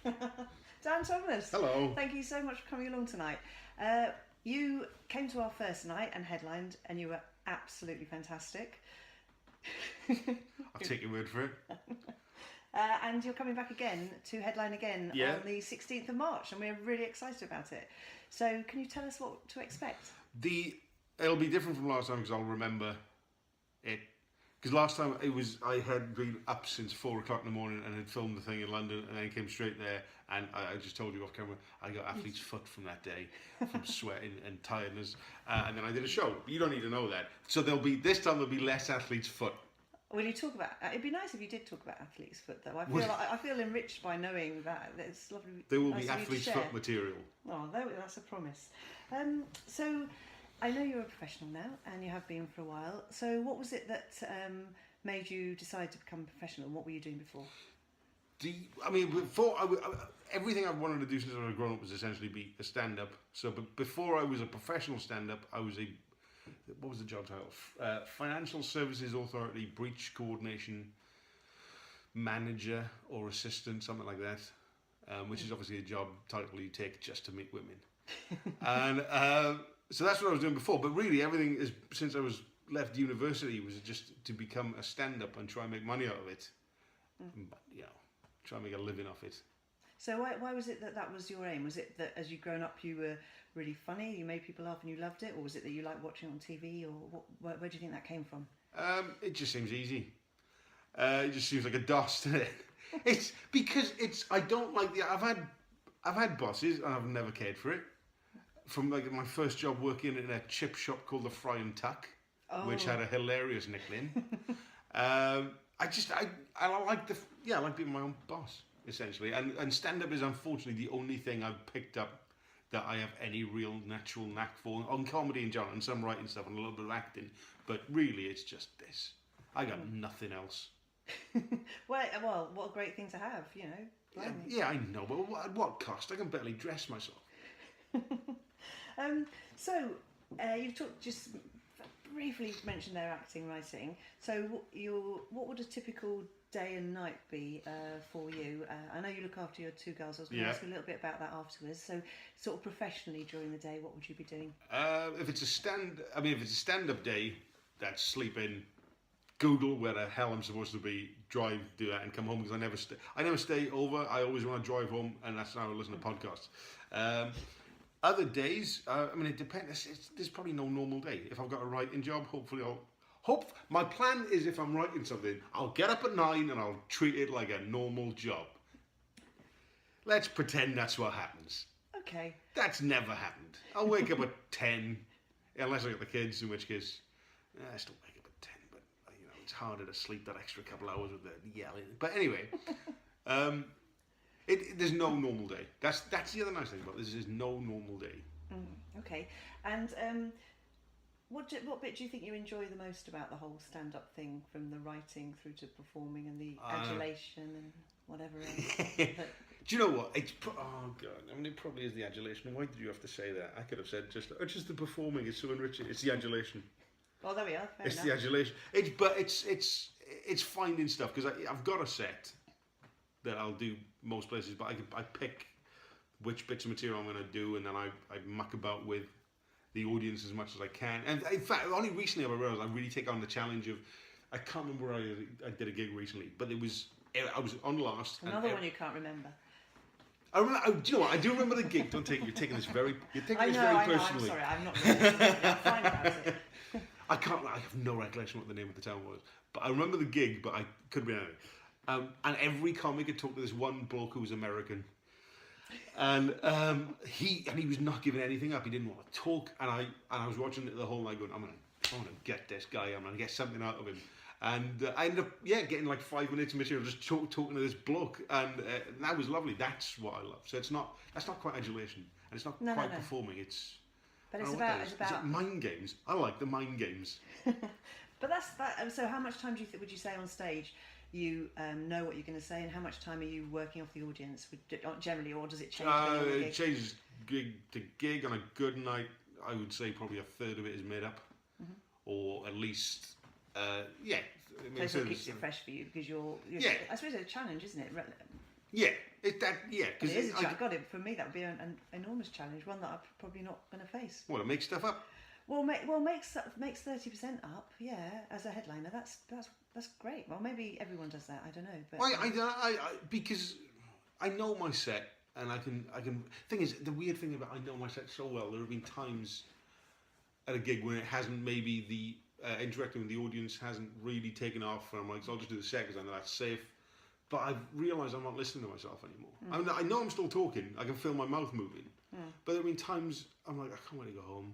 Dan Thomas. Hello. Thank you so much for coming along tonight. You came to our first night and headlined, and you were absolutely fantastic. I'll take your word for it. And you're coming back again to headline again on the 16th of March, and we're really excited about it. So, can you tell us what to expect? It'll be different from last time because I'll remember it. Because last time I had been up since 4 o'clock in the morning and had filmed the thing in London, and then came straight there. And I just told you off camera, I got athlete's foot from that day, from sweating and tiredness. And then I did a show. But you don't need to know that. So this time there'll be less athlete's foot. Will you talk about? It'd be nice if you did talk about athlete's foot, though. I feel enriched by knowing that. It's lovely. There will be athlete's foot material. Oh, that's a promise. So, I know you're a professional now, and you have been for a while. So, what was it that made you decide to become a professional? And what were you doing before? Everything I've wanted to do since I was grown up was essentially be a stand-up. So, but before I was a professional stand-up, I was what was the job title? Financial Services Authority Breach Coordination Manager or Assistant, something like that, which is obviously a job title you take just to meet women. And so that's what I was doing before. But really, everything is since I was left university was just to become a stand-up and try and make money out of it. Try and make a living off it. So why was it that was your aim? Was it that as you'd grown up you were really funny, you made people laugh and you loved it? Or was it that you liked watching it on TV? Or where do you think that came from? It just seems easy. It just seems like a DOS, doesn't it? It's because I don't like I've had bosses and I've never cared for it. From like my first job working in a chip shop called the Fry and Tuck, which had a hilarious nickname. I like being my own boss, essentially. And stand-up is unfortunately the only thing I've picked up that I have any real natural knack for. On comedy in general, and some writing stuff and a little bit of acting. But really, it's just this. I got nothing else. Well, what a great thing to have, you know. Yeah, I know, but at what cost? I can barely dress myself. So, you've just briefly mentioned their acting, writing. So, what would a typical day and night be for you? I know you look after your 2 girls. I was going to ask you a little bit about that afterwards. So, sort of professionally during the day, what would you be doing? If it's a stand-up day, that's sleep in, Google where the hell I'm supposed to be, drive, do that, and come home because I never stay over. I always want to drive home, and that's how I listen to podcasts. Other days, it depends. There's probably no normal day. If I've got a writing job, hopefully my plan is if I'm writing something, I'll get up at 9 and I'll treat it like a normal job. Let's pretend that's what happens. Okay. That's never happened. I'll wake up at 10, unless I got the kids, in which case, I still wake up at 10, but it's harder to sleep that extra couple hours with the yelling. But anyway, there's no normal day. That's the other nice thing about this. Is no normal day. Okay. And what bit do you think you enjoy the most about the whole stand-up thing, from the writing through to performing and the adulation and whatever else? Do you know what? Oh God! It probably is the adulation. Why did you have to say that? I could have said just the performing is so enriching. It's the adulation. Oh, there we are. Fair enough. The adulation. It's finding stuff because I've got a set that I'll do most places, but I pick which bits of material I'm going to do, and then I muck about with the audience as much as I can. And in fact, only recently I realised I really take on the challenge of. I can't remember where I did a gig recently, but I was on Last. Another one you can't remember. I remember. Do you know what? I do remember the gig. Don't take. You're taking this very personally. I'm sorry. I'm not. I'm fine about it. I have no recollection what the name of the town was, but I remember the gig. But I could be anything. And every comic had talked to this one bloke who was American, and he was not giving anything up. He didn't want to talk, and I was watching it the whole night going, I'm gonna get this guy. I'm gonna get something out of him. And I ended up getting like 5 minutes of material just talking to this bloke, and that was lovely. That's what I love. So that's not quite adulation, and it's not quite performing. But it's about is it mind games. I like the mind games. But that's that. So how much time would you say on stage you know what you're going to say, and how much time are you working off the audience generally, or does it change? It changes gig to gig. On a good night, I would say probably a third of it is made up, or at least. So it keeps it fresh for you because you're I suppose it's a challenge, isn't it? Yeah, It because is a challenge. God, for me that would be an enormous challenge, one that I'm probably not going to face. to make stuff up. Well, makes 30% up, yeah, as a headliner. That's great. Well, maybe everyone does that. I don't know, but Because I know my set, and I can. Thing is, the weird thing about I know my set so well. There have been times at a gig when it hasn't, maybe the interacting with the audience hasn't really taken off, and I'm like, so I'll just do the set because I know that's safe. But I've realised I'm not listening to myself anymore. I know I'm still talking. I can feel my mouth moving. But there have been times I'm like, I can't wait to go home.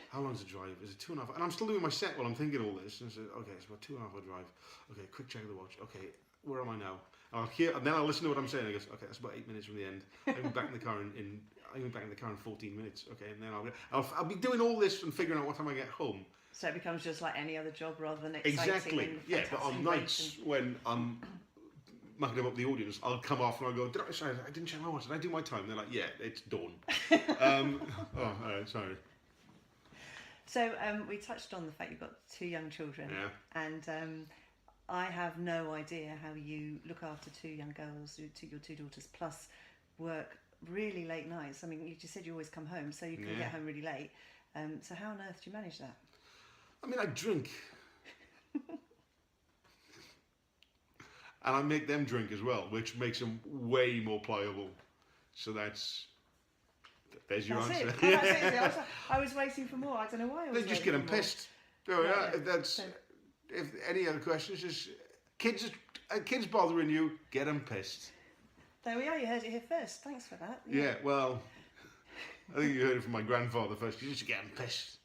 How long's the drive? Is it 2.5? And I'm still doing my set while I'm thinking all this. And I said, okay, it's about 2.5 hour drive. Okay, quick check of the watch. Okay, where am I now? And then I'll listen to what I'm saying. I go, okay, that's about 8 minutes from the end. I'll be back in the car in 14 minutes. Okay, and then I'll be doing all this and figuring out what time I get home. So it becomes just like any other job rather than exciting. Exactly. Yeah, but on nights when I'm mucking up the audience, I'll come off and I'll go, sorry, I didn't check my watch. Did I do my time? They're like, yeah, it's dawn. All right, sorry. So we touched on the fact you've got 2 young children, and I have no idea how you look after 2 young girls, your 2 daughters, plus work really late nights. I mean, you just said you always come home, so you can get home really late. So how on earth do you manage that? I mean, I drink. And I make them drink as well, which makes them way more pliable. So there's your answer. It. Oh, that's it. I was waiting for more. I don't know why I was. They just get them pissed. Oh, yeah. If any other questions, just kids bothering you, get them pissed. There we are. You heard it here first. Thanks for that. Yeah. Well, I think you heard it from my grandfather first. You just get them pissed.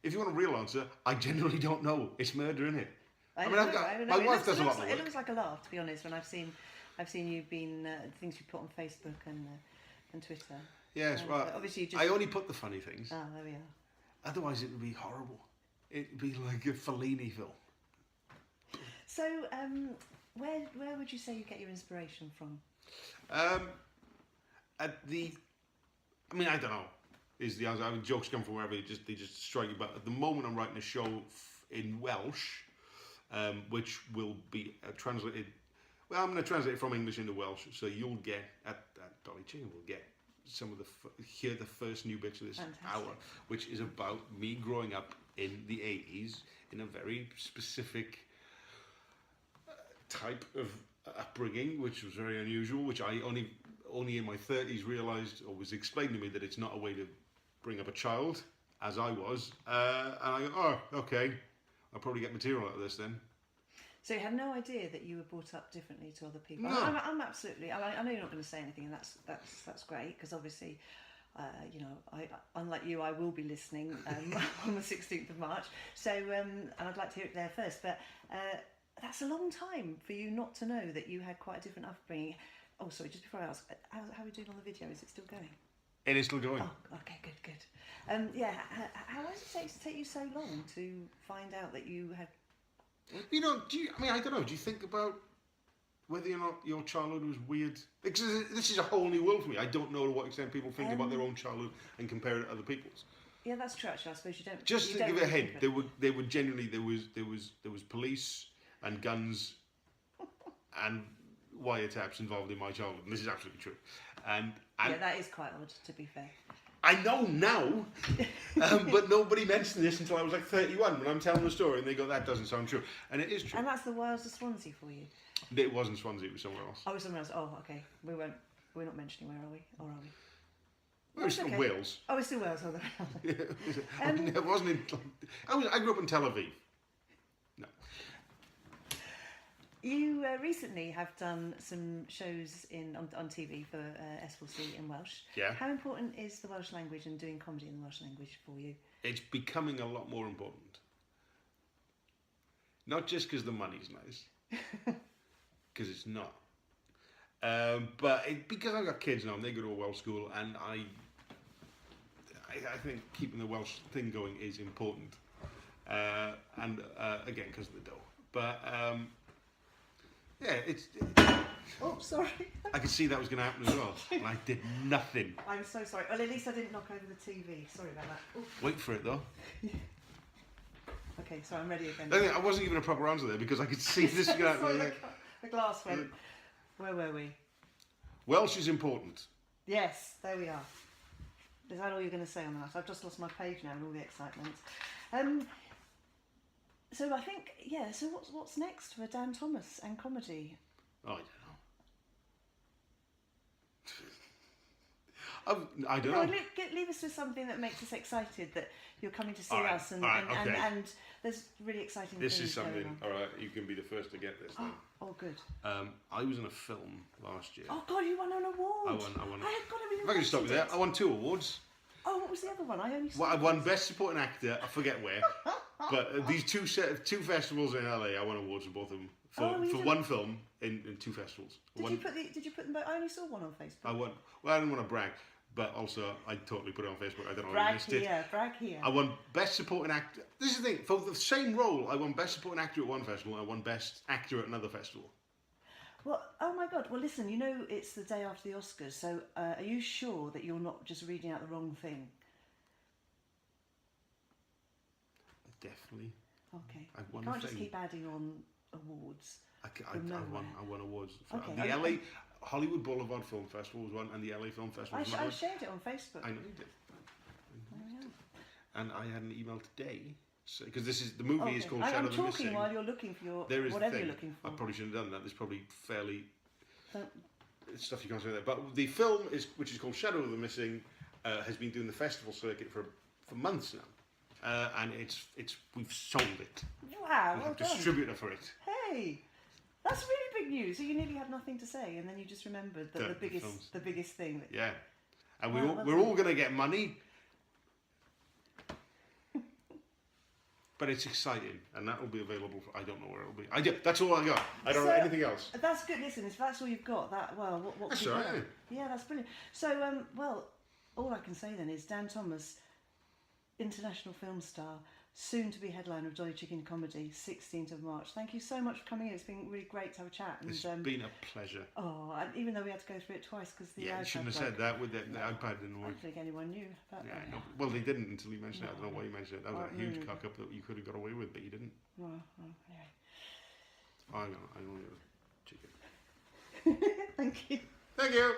If you want a real answer, I genuinely don't know. It's murder, isn't it? I don't know. My wife does a lot of work. It looks like a laugh, to be honest. When I've seen you been things you put on Facebook and Twitter. Yes, well, obviously I only put the funny things. Oh, there we are. Otherwise, it would be horrible. It'd be like a Fellini film. So, where would you say you get your inspiration from? I don't know. Is the answer? I mean, jokes come from wherever. They just strike you. But at the moment, I'm writing a show in Welsh, which will be translated. Well, I'm going to translate it from English into Welsh, so you'll get at Dolly Chicken. We'll get some of hear the first new bits of this hour, which is about me growing up in the 80s in a very specific type of upbringing, which was very unusual. Which I only in my 30s realised, or was explained to me, that it's not a way to bring up a child, as I was. And I go, oh, okay, I'll probably get material out of this then. So you had no idea that you were brought up differently to other people? No. I'm absolutely. I know you're not going to say anything, and that's great, because obviously, I unlike you, I will be listening on the 16th of March. So and I'd like to hear it there first. But that's a long time for you not to know that you had quite a different upbringing. Oh, sorry. Just before I ask, how are we doing on the video? Is it still going? It is still going. Oh, okay, good. How does it take you so long to find out that you had? I don't know. Do you think about whether or not your childhood was weird? Because this is a whole new world for me. I don't know to what extent people think about their own childhood and compare it to other people's. Yeah, that's true. Actually, I suppose you don't. Just to give it a hint, they were genuinely there was police and guns and wiretaps involved in my childhood, and this is absolutely true. And yeah, that is quite odd, to be fair. I know now, but nobody mentioned this until I was like 31 when I'm telling the story, and they go, "That doesn't sound true," and it is true. And that's the Wales of Swansea for you. It wasn't Swansea; it was somewhere else. Oh, it was somewhere else. Oh, okay. We're not mentioning where are we, or are we? Well, it's still Wales. Oh, it's still Wales. Oh, it wasn't in. I grew up in Tel Aviv. No. You recently have done some shows on TV for S4C in Welsh. Yeah. How important is the Welsh language and doing comedy in the Welsh language for you? It's becoming a lot more important. Not just because the money's nice, because it's not. But because I've got kids now and they go to a Welsh school, and I think keeping the Welsh thing going is important. And again, because of the dough. But yeah, it's. Oh, sorry. I could see that was going to happen as well, and I did nothing. I'm so sorry. Well, at least I didn't knock over the TV. Sorry about that. Oof. Wait for it though. Okay, so I'm ready again. I wasn't even a proper answer there because I could see this going to happen. The glass went. Where were we? Welsh is important. Yes, there we are. Is that all you're going to say on that? I've just lost my page now and all the excitement. So I think, yeah, so what's next for Dan Thomas and comedy? Oh, I don't know. Leave us with something that makes us excited that you're coming to see All right, us and, all right, and, okay. and there's really exciting This things is something. going on. All right, you can be the first to get this then. Oh, good. I was in a film last year. Oh, God, you won an award. I won. I had got to be If I can stop you there, I won 2 awards. Oh, what was the other one? I only saw Well, I won Best Supporting Actor. I forget where, but these two festivals in LA, I won awards for both of them for one film in 2 festivals. Did you put them both? I only saw one on Facebook. I won. Well, I didn't want to brag, but also I totally put it on Facebook. I don't know. Brag here. I won Best Supporting Actor. This is the thing. For the same role, I won Best Supporting Actor at one festival. I won Best Actor at another festival. Well, oh my God. Well, listen, you know it's the day after the Oscars, so are you sure that you're not just reading out the wrong thing? Definitely. Okay. I won You can't a just thing. keep adding on awards. I won awards. Okay, The okay. LA Hollywood Boulevard Film Festival was one, and the LA Film Festival was I another. shared it on Facebook. I know you did. There we are. And I had an email today, because the movie is called Shadow I'm of the talking Missing. while you're looking for your There is whatever the thing. you're looking for. I probably shouldn't have done that. There's probably fairly Don't- stuff you can't say there. But the film which is called Shadow of the Missing, has been doing the festival circuit for months now, and we've sold it. Wow, We well have done. distributor for it. Hey, that's really big news. So you nearly had nothing to say, and then you just remembered that The films. the biggest thing. That, Yeah, and Wow, we're all going to get money. But it's exciting, and that will be available. I don't know where it will be. That's all I got. I don't know anything else. That's good. Listen, if that's all you've got, what That's could you all right. do? Yeah, that's brilliant. So, all I can say then is Dan Thomas, international film star, soon to be headliner of Dolly Chicken Comedy, 16th of March. Thank you so much for coming in. It's been really great to have a chat. And, It's been a pleasure. Oh, and even though we had to go through it twice because the Yeah, iPad you shouldn't have broke. said that with the iPad didn't I work. don't think anyone knew about Yeah, that. no. Well, they didn't until you mentioned it. I don't know why you mentioned it. That was Oh, a huge no. cock up that you could have got away with, but you didn't. Well, anyway. I only got chicken. Thank you. Thank you.